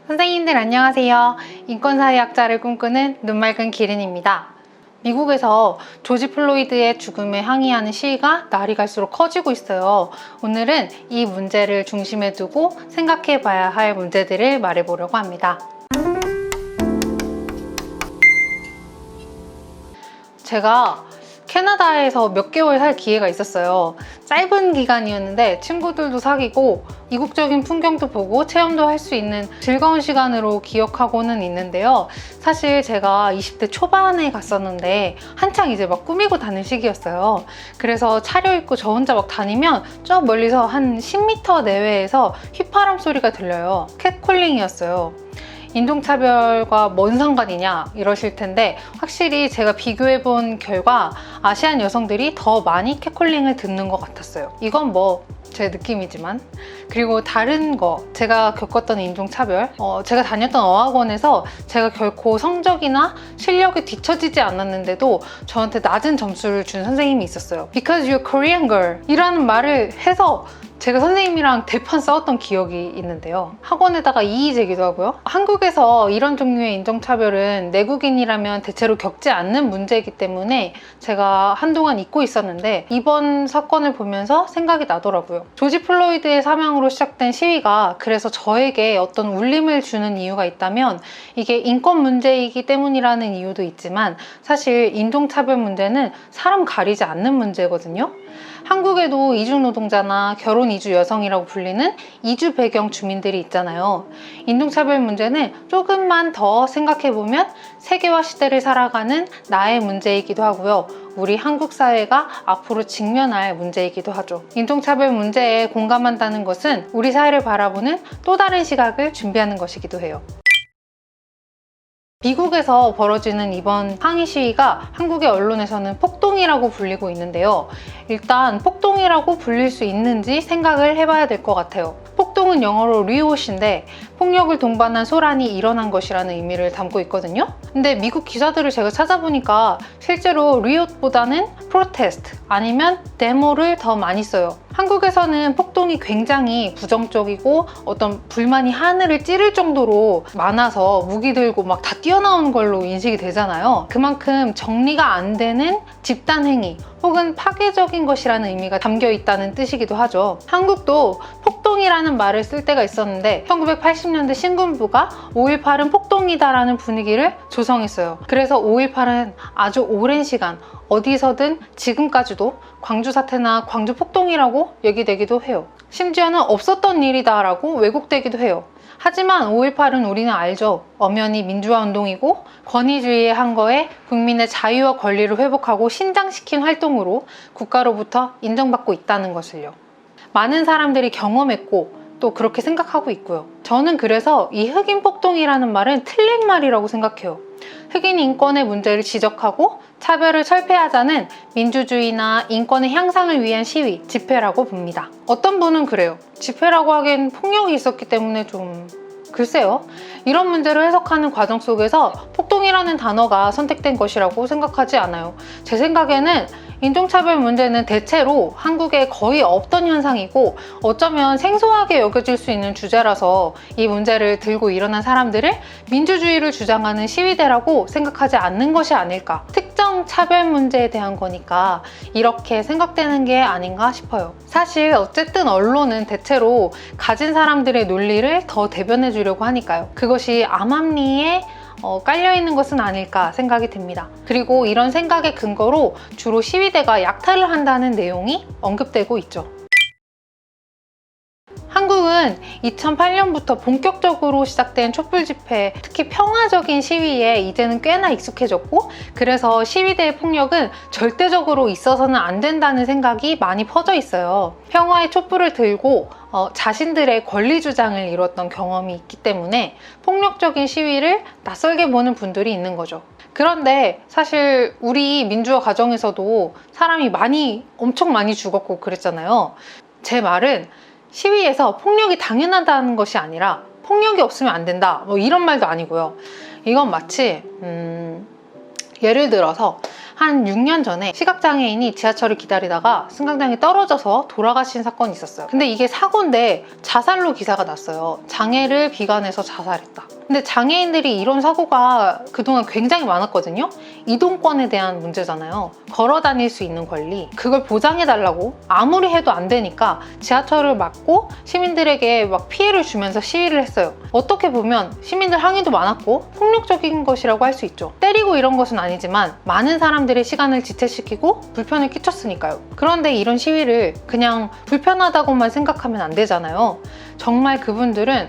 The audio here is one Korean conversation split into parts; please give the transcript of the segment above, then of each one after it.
선생님들 안녕하세요. 인권사회학자를 꿈꾸는 눈맑은 기린입니다. 미국에서 조지 플로이드의 죽음에 항의하는 시위가 날이 갈수록 커지고 있어요. 오늘은 이 문제를 중심에 두고 생각해 봐야 할 문제들을 말해보려고 합니다. 제가 캐나다에서 몇 개월 살 기회가 있었어요. 짧은 기간이었는데 친구들도 사귀고 이국적인 풍경도 보고 체험도 할 수 있는 즐거운 시간으로 기억하고는 있는데요. 사실 제가 20대 초반에 갔었는데 한창 이제 막 꾸미고 다니는 시기였어요. 그래서 차려입고 저 혼자 막 다니면 저 멀리서 한 10m 내외에서 휘파람 소리가 들려요. 캣콜링이었어요. 인종차별과 뭔 상관이냐 이러실 텐데, 확실히 제가 비교해본 결과 아시안 여성들이 더 많이 캣콜링을 듣는 것 같았어요. 이건 뭐 제 느낌이지만. 그리고 다른 거, 제가 겪었던 인종차별, 제가 다녔던 어학원에서 제가 결코 성적이나 실력이 뒤처지지 않았는데도 저한테 낮은 점수를 준 선생님이 있었어요. Because you're Korean girl 이라는 말을 해서 제가 선생님이랑 대판 싸웠던 기억이 있는데요. 학원에다가 이의 제기도 하고요. 한국에서 이런 종류의 인종차별은 내국인이라면 대체로 겪지 않는 문제이기 때문에 제가 한동안 잊고 있었는데, 이번 사건을 보면서 생각이 나더라고요. 조지 플로이드의 사망으로 시작된 시위가 그래서 저에게 어떤 울림을 주는 이유가 있다면 이게 인권 문제이기 때문이라는 이유도 있지만, 사실 인종차별 문제는 사람 가리지 않는 문제거든요. 한국에도 이주노동자나 결혼 이주 여성이라고 불리는 이주 배경 주민들이 있잖아요. 인종차별 문제는 조금만 더 생각해보면 세계화 시대를 살아가는 나의 문제이기도 하고요. 우리 한국 사회가 앞으로 직면할 문제이기도 하죠. 인종차별 문제에 공감한다는 것은 우리 사회를 바라보는 또 다른 시각을 준비하는 것이기도 해요. 미국에서 벌어지는 이번 항의 시위가 한국의 언론에서는 폭동이라고 불리고 있는데요. 일단 폭동이라고 불릴 수 있는지 생각을 해봐야 될 것 같아요. 폭동은 영어로 리옷인데 폭력을 동반한 소란이 일어난 것이라는 의미를 담고 있거든요. 근데 미국 기사들을 제가 찾아보니까 실제로 리옷보다는 프로테스트 아니면 데모를 더 많이 써요. 한국에서는 폭동이 굉장히 부정적이고 어떤 불만이 하늘을 찌를 정도로 많아서 무기 들고 막 다 뛰어나오는 걸로 인식이 되잖아요. 그만큼 정리가 안 되는 집단 행위 혹은 파괴적인 것이라는 의미가 담겨 있다는 뜻이기도 하죠. 한국도 폭동이라는 말을 쓸 때가 있었는데 1980년대 신군부가 5.18은 폭동이다라는 분위기를 조성했어요. 그래서 5.18은 아주 오랜 시간 어디서든 지금까지도 광주 사태나 광주 폭동이라고 얘기되기도 해요. 심지어는 없었던 일이다라고 왜곡되기도 해요. 하지만 5.18은 우리는 알죠. 엄연히 민주화 운동이고 권위주의의 한거에 국민의 자유와 권리를 회복하고 신장시킨 활동으로 국가로부터 인정받고 있다는 것을요. 많은 사람들이 경험했고 또 그렇게 생각하고 있고요. 저는 그래서 이 흑인 폭동이라는 말은 틀린 말이라고 생각해요. 흑인 인권의 문제를 지적하고 차별을 철폐하자는 민주주의나 인권의 향상을 위한 시위, 집회라고 봅니다. 어떤 분은 그래요. 집회라고 하기엔 폭력이 있었기 때문에 좀... 글쎄요. 이런 문제를 해석하는 과정 속에서 폭동이라는 단어가 선택된 것이라고 생각하지 않아요. 제 생각에는 인종차별 문제는 대체로 한국에 거의 없던 현상이고 어쩌면 생소하게 여겨질 수 있는 주제라서 이 문제를 들고 일어난 사람들을 민주주의를 주장하는 시위대라고 생각하지 않는 것이 아닐까. 특정 차별 문제에 대한 거니까 이렇게 생각되는 게 아닌가 싶어요. 사실 어쨌든 언론은 대체로 가진 사람들의 논리를 더 대변해 주려고 하니까요. 그것이 암암리에 깔려있는 것은 아닐까 생각이 듭니다. 그리고 이런 생각의 근거로 주로 시위대가 약탈을 한다는 내용이 언급되고 있죠. 한국은 2008년부터 본격적으로 시작된 촛불 집회, 특히 평화적인 시위에 이제는 꽤나 익숙해졌고, 그래서 시위대의 폭력은 절대적으로 있어서는 안 된다는 생각이 많이 퍼져 있어요. 평화의 촛불을 들고 자신들의 권리 주장을 이뤘던 경험이 있기 때문에 폭력적인 시위를 낯설게 보는 분들이 있는 거죠. 그런데 사실 우리 민주화 과정에서도 사람이 엄청 많이 죽었고 그랬잖아요. 제 말은 시위에서 폭력이 당연하다는 것이 아니라 폭력이 없으면 안 된다 뭐 이런 말도 아니고요. 이건 마치 예를 들어서 한 6년 전에 시각장애인이 지하철을 기다리다가 승강장에 떨어져서 돌아가신 사건이 있었어요. 근데 이게 사고인데 자살로 기사가 났어요. 장애를 비관해서 자살했다. 근데 장애인들이 이런 사고가 그동안 굉장히 많았거든요. 이동권에 대한 문제잖아요. 걸어 다닐 수 있는 권리, 그걸 보장해달라고 아무리 해도 안 되니까 지하철을 막고 시민들에게 막 피해를 주면서 시위를 했어요. 어떻게 보면 시민들 항의도 많았고 폭력적인 것이라고 할 수 있죠. 때리고 이런 것은 아니지만 많은 사람들의 시간을 지체시키고 불편을 끼쳤으니까요. 그런데 이런 시위를 그냥 불편하다고만 생각하면 안 되잖아요. 정말 그분들은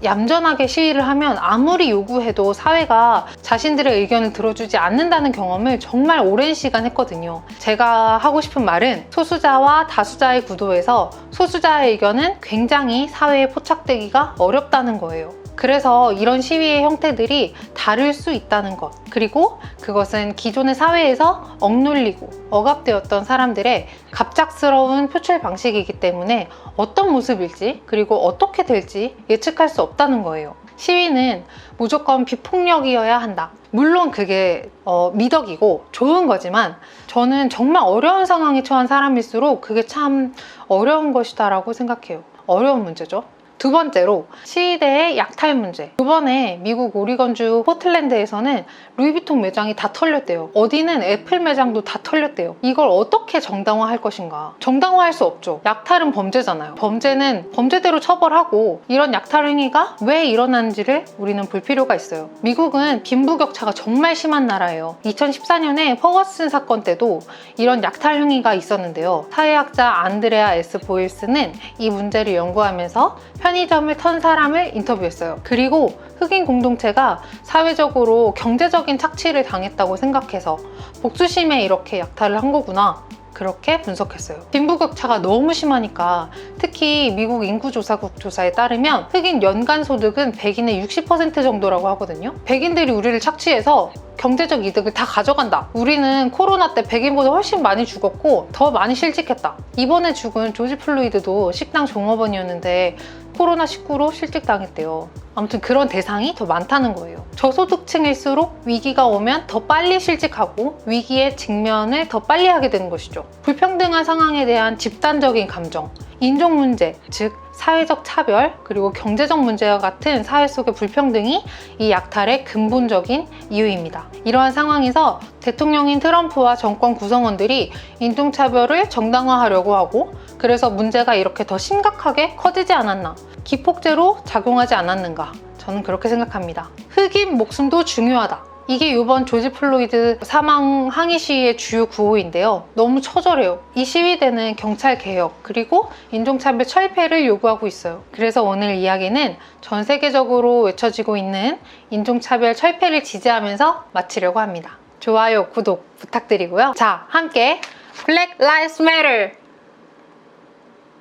얌전하게 시위를 하면 아무리 요구해도 사회가 자신들의 의견을 들어주지 않는다는 경험을 정말 오랜 시간 했거든요. 제가 하고 싶은 말은 소수자와 다수자의 구도에서 소수자의 의견은 굉장히 사회에 포착되기가 어렵다는 거예요. 그래서 이런 시위의 형태들이 다를 수 있다는 것, 그리고 그것은 기존의 사회에서 억눌리고 억압되었던 사람들의 갑작스러운 표출 방식이기 때문에 어떤 모습일지 그리고 어떻게 될지 예측할 수 없다는 거예요. 시위는 무조건 비폭력이어야 한다. 물론 그게 미덕이고 좋은 거지만 저는 정말 어려운 상황에 처한 사람일수록 그게 참 어려운 것이다라고 생각해요. 어려운 문제죠. 두 번째로 시위대의 약탈 문제. 이번에 미국 오리건주 포틀랜드에서는 루이비통 매장이 다 털렸대요. 어디는 애플 매장도 다 털렸대요. 이걸 어떻게 정당화할 것인가? 정당화할 수 없죠. 약탈은 범죄잖아요. 범죄는 범죄대로 처벌하고 이런 약탈 행위가 왜 일어나는지를 우리는 볼 필요가 있어요. 미국은 빈부격차가 정말 심한 나라예요. 2014년에 퍼거슨 사건 때도 이런 약탈 행위가 있었는데요. 사회학자 안드레아 S. 보일스는 이 문제를 연구하면서 편의점을 턴 사람을 인터뷰했어요. 그리고 흑인 공동체가 사회적으로 경제적인 착취를 당했다고 생각해서 복수심에 이렇게 약탈을 한 거구나, 그렇게 분석했어요. 빈부격차가 너무 심하니까 특히 미국 인구조사국 조사에 따르면 흑인 연간 소득은 백인의 60% 정도라고 하거든요. 백인들이 우리를 착취해서 경제적 이득을 다 가져간다. 우리는 코로나 때 백인보다 훨씬 많이 죽었고 더 많이 실직했다. 이번에 죽은 조지 플로이드도 식당 종업원이었는데 코로나19로 실직당했대요. 아무튼 그런 대상이 더 많다는 거예요. 저소득층일수록 위기가 오면 더 빨리 실직하고 위기의 직면을 더 빨리 하게 되는 것이죠. 불평등한 상황에 대한 집단적인 감정, 인종 문제, 즉 사회적 차별, 그리고 경제적 문제와 같은 사회 속의 불평등이 이 약탈의 근본적인 이유입니다. 이러한 상황에서 대통령인 트럼프와 정권 구성원들이 인종차별을 정당화하려고 하고, 그래서 문제가 이렇게 더 심각하게 커지지 않았나, 기폭제로 작용하지 않았는가, 저는 그렇게 생각합니다. 흑인 목숨도 중요하다. 이게 이번 조지 플로이드 사망 항의 시위의 주요 구호인데요. 너무 처절해요. 이 시위대는 경찰 개혁 그리고 인종차별 철폐를 요구하고 있어요. 그래서 오늘 이야기는 전 세계적으로 외쳐지고 있는 인종차별 철폐를 지지하면서 마치려고 합니다. 좋아요, 구독 부탁드리고요. 자, 함께 Black Lives Matter!